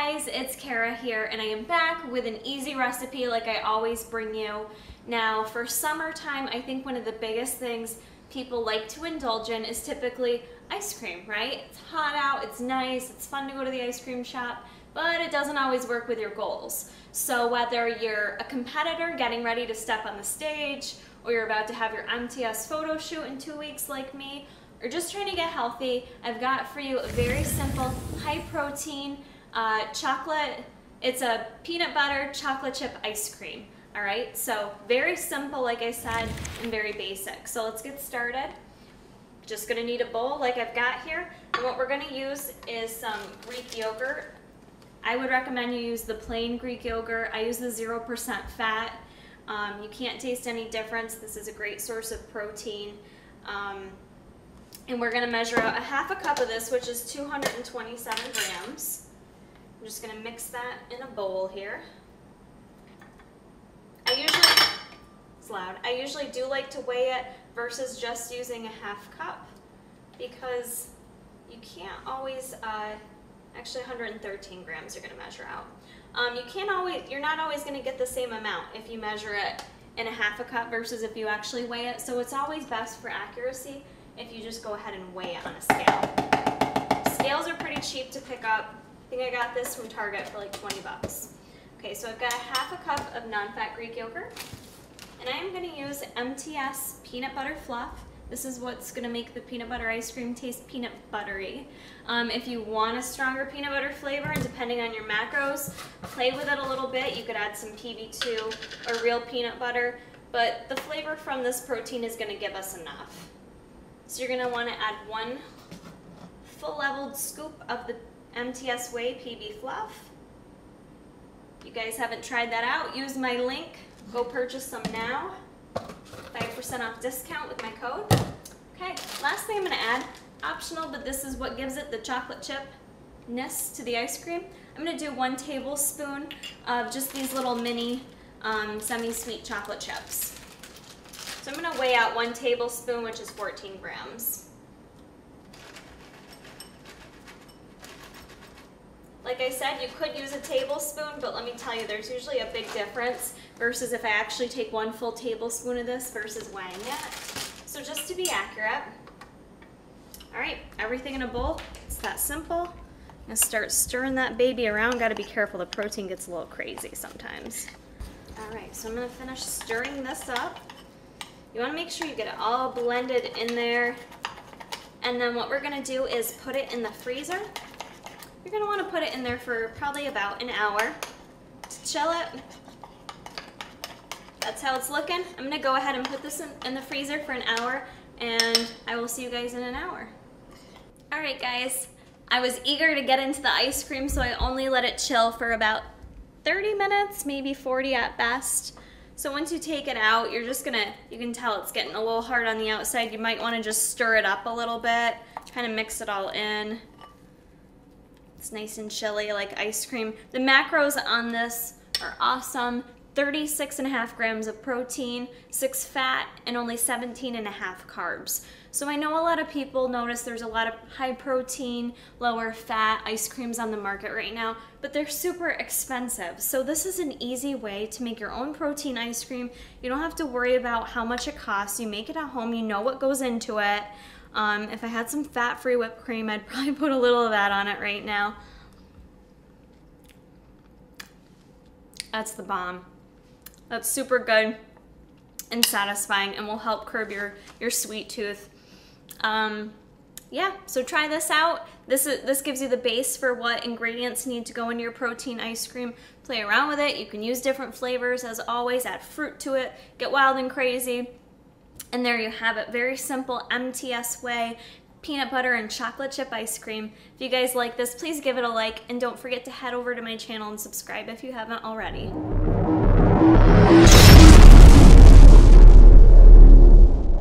guys, it's Kara here, and I am back with an easy recipe like I always bring you. Now for summertime, I think one of the biggest things people like to indulge in is typically ice cream, right? It's hot out, it's nice, it's fun to go to the ice cream shop, but it doesn't always work with your goals. So whether you're a competitor getting ready to step on the stage, or you're about to have your MTS photo shoot in 2 weeks like me, or just trying to get healthy, I've got for you a very simple, high protein chocolate. It's a peanut butter chocolate chip ice cream. All right, so very simple, like I said, and very basic. So let's get started. Just gonna need a bowl like I've got here. And what we're gonna use is some Greek yogurt. I would recommend you use the plain Greek yogurt. I use the 0% fat. You can't taste any difference. This is a great source of protein. And we're gonna measure out a half a cup of this, which is 227 grams. I'm just gonna mix that in a bowl here. I usually do like to weigh it versus just using a half cup because you can't always, actually 113 grams you're gonna measure out. You're not always gonna get the same amount if you measure it in a half a cup versus if you actually weigh it. So it's always best for accuracy if you just go ahead and weigh it on a scale. Scales are pretty cheap to pick up. I think I got this from Target for like 20 bucks. Okay, so I've got a half a cup of non-fat Greek yogurt, and I am going to use MTS Peanut Butter Fluff. This is what's going to make the peanut butter ice cream taste peanut buttery. If you want a stronger peanut butter flavor, and depending on your macros, play with it a little bit. You could add some PB2 or real peanut butter, but the flavor from this protein is going to give us enough. So you're going to want to add 1 full leveled scoop of the MTS Whey PB Fluff. If you guys haven't tried that out, use my link. Go purchase some now. 5% off discount with my code. Okay, last thing I'm going to add, optional, but this is what gives it the chocolate chip-ness to the ice cream. I'm going to do 1 tablespoon of just these little mini semi-sweet chocolate chips. So I'm going to weigh out 1 tablespoon, which is 14 grams. Like I said, you could use a tablespoon, but let me tell you, there's usually a big difference versus if I actually take 1 full tablespoon of this versus weighing it. So just to be accurate. All right, everything in a bowl. It's that simple. I'm gonna start stirring that baby around. Gotta be careful, the protein gets a little crazy sometimes. All right, so I'm gonna finish stirring this up. You wanna make sure you get it all blended in there. And then what we're gonna do is put it in the freezer. You're going to want to put it in there for probably about an hour to chill it. That's how it's looking. I'm going to go ahead and put this in the freezer for an hour, and I will see you guys in an hour. Alright guys, I was eager to get into the ice cream, so I only let it chill for about 30 minutes, maybe 40 at best. So once you take it out, you're just going to, you can tell it's getting a little hard on the outside. You might want to just stir it up a little bit, kind of mix it all in. It's nice and chilly like ice cream. The macros on this are awesome. 36.5 grams of protein, 6 fat, and only 17.5 carbs. So I know a lot of people notice there's a lot of high protein, lower fat ice creams on the market right now, but they're super expensive. So this is an easy way to make your own protein ice cream. You don't have to worry about how much it costs. You make it at home, you know what goes into it. If I had some fat-free whipped cream, I'd probably put a little of that on it right now. That's the bomb. That's super good and satisfying and will help curb your sweet tooth. Yeah, so try this out. This gives you the base for what ingredients need to go in your protein ice cream. Play around with it. You can use different flavors as always. Add fruit to it. Get wild and crazy. And there you have it, very simple MTS Whey peanut butter and chocolate chip ice cream. If you guys like this, please give it a like, and don't forget to head over to my channel and subscribe if you haven't already.